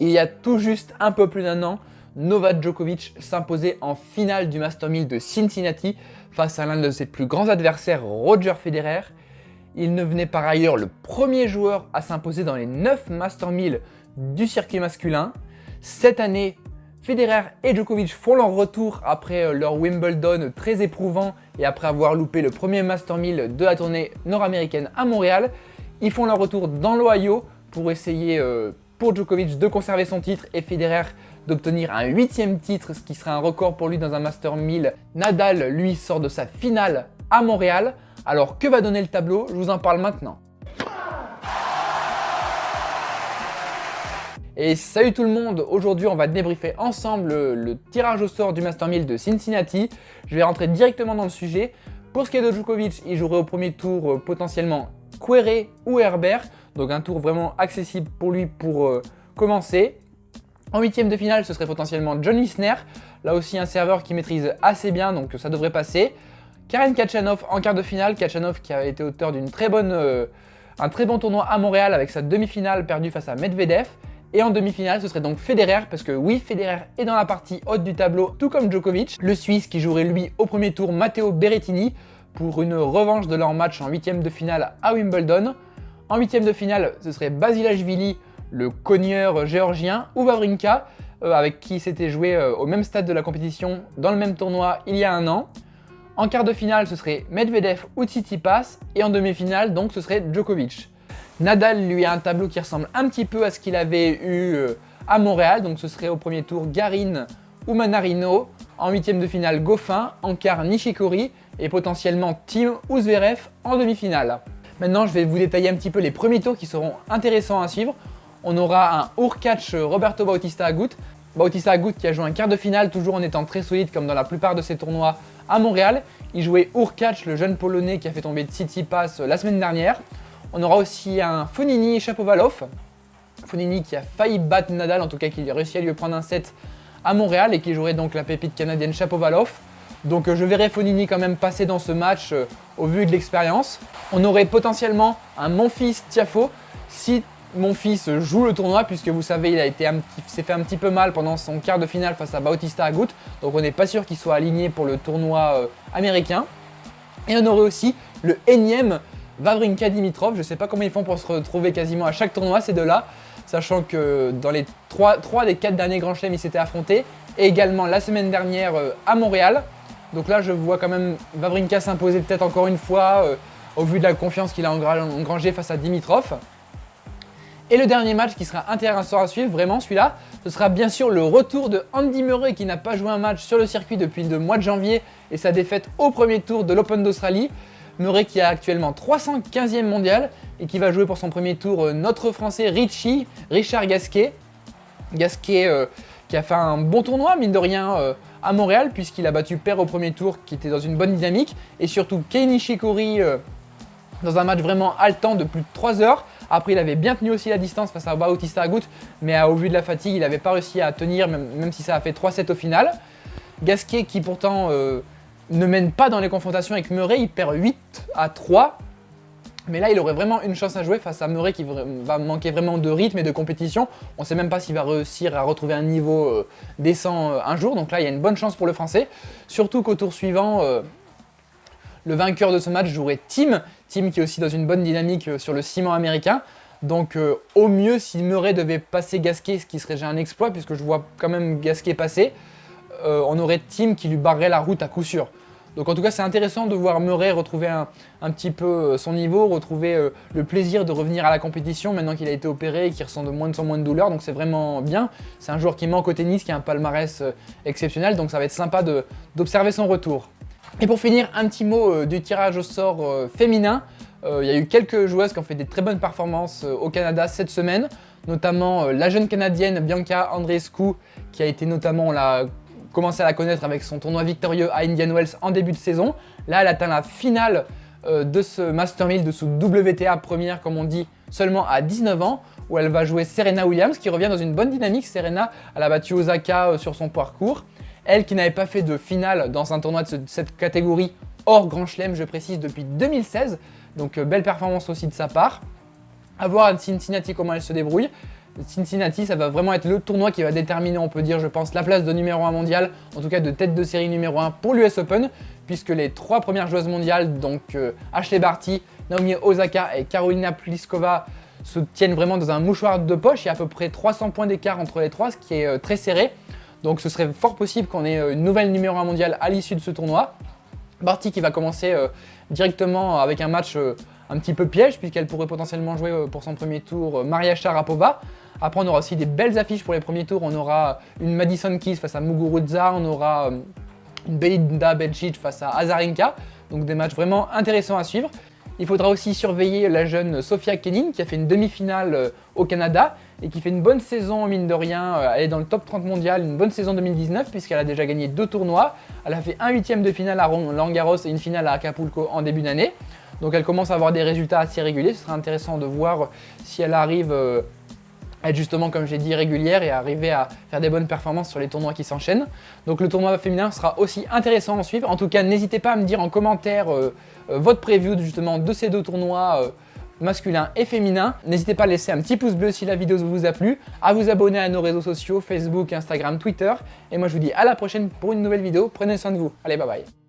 Il y a tout juste un peu plus d'1 an, Novak Djokovic s'imposait en finale du Master 1000 de Cincinnati face à l'un de ses plus grands adversaires, Roger Federer. Il devenait par ailleurs le premier joueur à s'imposer dans les 9 Master 1000 du circuit masculin. Cette année, Federer et Djokovic font leur retour après leur Wimbledon très éprouvant et après avoir loupé le premier Master 1000 de la tournée nord-américaine à Montréal. Ils font leur retour dans l'Ohio pour essayer pour Djokovic de conserver son titre et Federer d'obtenir un 8e titre, ce qui serait un record pour lui dans un Master 1000. Nadal, lui, sort de sa finale à Montréal. Alors que va donner le tableau? Je vous en parle maintenant. Et salut tout le monde, aujourd'hui on va débriefer ensemble le tirage au sort du Master 1000 de Cincinnati. Je vais rentrer directement dans le sujet. Pour ce qui est de Djokovic, il jouerait au premier tour potentiellement Querrey ou Herbert. Donc un tour vraiment accessible pour lui pour commencer. En 8e de finale, ce serait potentiellement John Isner. Là aussi un serveur qui maîtrise assez bien, donc ça devrait passer. Karen Khachanov en quart de finale. Khachanov qui a été auteur d'un très bon tournoi à Montréal avec sa demi-finale perdue face à Medvedev. Et en demi-finale, ce serait donc Federer, parce que oui, Federer est dans la partie haute du tableau, tout comme Djokovic. Le Suisse qui jouerait lui au premier tour, Matteo Berrettini, pour une revanche de leur match en 8e de finale à Wimbledon. En 8e de finale, ce serait Basilashvili, le cogneur géorgien, ou Wawrinka, avec qui s'était joué au même stade de la compétition, dans le même tournoi il y a 1 an. En quart de finale, ce serait Medvedev ou Tsitsipas, et en demi-finale, donc ce serait Djokovic. Nadal, lui, a un tableau qui ressemble un petit peu à ce qu'il avait eu à Montréal, donc ce serait au premier tour Garin ou Manarino, en 8e de finale Goffin, en quart Nishikori et potentiellement Thiem ou Zverev en demi-finale. Maintenant, je vais vous détailler un petit peu les premiers tours qui seront intéressants à suivre. On aura un Hurkacz Roberto Bautista Agut. Bautista Agut qui a joué un quart de finale, toujours en étant très solide comme dans la plupart de ses tournois à Montréal. Il jouait Hurkacz, le jeune Polonais qui a fait tomber Tsitsipas la semaine dernière. On aura aussi un Fognini Shapovalov. Fognini qui a failli battre Nadal, en tout cas qui a réussi à lui prendre un set à Montréal et qui jouerait donc la pépite canadienne Shapovalov. Donc je verrai Fognini quand même passer dans ce match au vu de l'expérience. On aurait potentiellement un Monfils Tiafoe si Monfils joue le tournoi, puisque vous savez il s'est fait un petit peu mal pendant son quart de finale face à Bautista Agut. Donc on n'est pas sûr qu'il soit aligné pour le tournoi américain. Et on aurait aussi le énième Wawrinka Dimitrov. Je ne sais pas comment ils font pour se retrouver quasiment à chaque tournoi ces deux-là, sachant que dans les 3 des 4 derniers Grands Chelems ils s'étaient affrontés, et également la semaine dernière à Montréal. Donc là je vois quand même Wawrinka s'imposer peut-être encore une fois au vu de la confiance qu'il a engrangée face à Dimitrov. Et le dernier match qui sera intéressant à suivre, vraiment celui-là, ce sera bien sûr le retour de Andy Murray qui n'a pas joué un match sur le circuit depuis le mois de janvier et sa défaite au premier tour de l'Open d'Australie. Murray qui est actuellement 315e mondial et qui va jouer pour son premier tour notre Français Richard Gasquet. Gasquet qui a fait un bon tournoi, mine de rien, à Montréal, puisqu'il a battu Per au premier tour, qui était dans une bonne dynamique, et surtout Kei Nishikori dans un match vraiment haletant de plus de 3 heures. Après, il avait bien tenu aussi la distance face à Bautista Agut, mais au vu de la fatigue, il n'avait pas réussi à tenir, même si ça a fait 3-7 au final. Gasquet qui pourtant ne mène pas dans les confrontations avec Murray, il perd 8-3. Mais là, il aurait vraiment une chance à jouer face à Murray qui va manquer vraiment de rythme et de compétition. On ne sait même pas s'il va réussir à retrouver un niveau décent un jour. Donc là, il y a une bonne chance pour le Français. Surtout qu'au tour suivant, le vainqueur de ce match jouerait Thiem. Thiem qui est aussi dans une bonne dynamique sur le ciment américain. Donc au mieux, si Murray devait passer Gasquet, ce qui serait déjà un exploit, puisque je vois quand même Gasquet passer, on aurait Thiem qui lui barrerait la route à coup sûr. Donc en tout cas, c'est intéressant de voir Murray retrouver un petit peu son niveau, retrouver le plaisir de revenir à la compétition maintenant qu'il a été opéré et qu'il ressent de moins de douleur. Donc c'est vraiment bien. C'est un joueur qui manque au tennis, qui a un palmarès exceptionnel. Donc ça va être sympa d'observer son retour. Et pour finir, un petit mot du tirage au sort féminin. Il y a eu quelques joueuses qui ont fait des très bonnes performances au Canada cette semaine. Notamment la jeune Canadienne Bianca Andreescu qui a été notamment, on l'a commencé à la connaître avec son tournoi victorieux à Indian Wells en début de saison. Là, elle atteint la finale de ce Master 1000 de sous WTA première, comme on dit, seulement à 19 ans, où elle va jouer Serena Williams, qui revient dans une bonne dynamique. Serena, elle a battu Osaka sur son parcours. Elle qui n'avait pas fait de finale dans un tournoi de cette catégorie hors Grand Chelem, je précise, depuis 2016. Donc belle performance aussi de sa part. À voir à Cincinnati comment elle se débrouille. Cincinnati, ça va vraiment être le tournoi qui va déterminer, on peut dire, je pense, la place de numéro 1 mondial, en tout cas de tête de série numéro 1 pour l'US Open, puisque les 3 premières joueuses mondiales, donc Ashley Barty, Naomi Osaka et Karolina Pliskova, se tiennent vraiment dans un mouchoir de poche. Il y a à peu près 300 points d'écart entre les 3, ce qui est très serré. Donc ce serait fort possible qu'on ait une nouvelle numéro 1 mondiale à l'issue de ce tournoi. Barty qui va commencer directement avec un match un petit peu piège, puisqu'elle pourrait potentiellement jouer pour son premier tour Maria Sharapova. Après, on aura aussi des belles affiches pour les premiers tours. On aura une Madison Keys face à Muguruza, on aura une Belinda Bencic face à Azarenka. Donc des matchs vraiment intéressants à suivre. Il faudra aussi surveiller la jeune Sofia Kenin qui a fait une demi-finale au Canada et qui fait une bonne saison, mine de rien. Elle est dans le top 30 mondial, une bonne saison 2019 puisqu'elle a déjà gagné 2 tournois. Elle a fait un 8e de finale à Roland Garros et une finale à Acapulco en début d'année. Donc elle commence à avoir des résultats assez réguliers. Ce sera intéressant de voir si elle arrive à être justement, comme j'ai dit, régulière et à arriver à faire des bonnes performances sur les tournois qui s'enchaînent. Donc le tournoi féminin sera aussi intéressant à suivre. En tout cas, n'hésitez pas à me dire en commentaire votre preview justement de ces 2 tournois masculin et féminin. N'hésitez pas à laisser un petit pouce bleu si la vidéo vous a plu, à vous abonner à nos réseaux sociaux, Facebook, Instagram, Twitter. Et moi je vous dis à la prochaine pour une nouvelle vidéo. Prenez soin de vous. Allez, bye bye.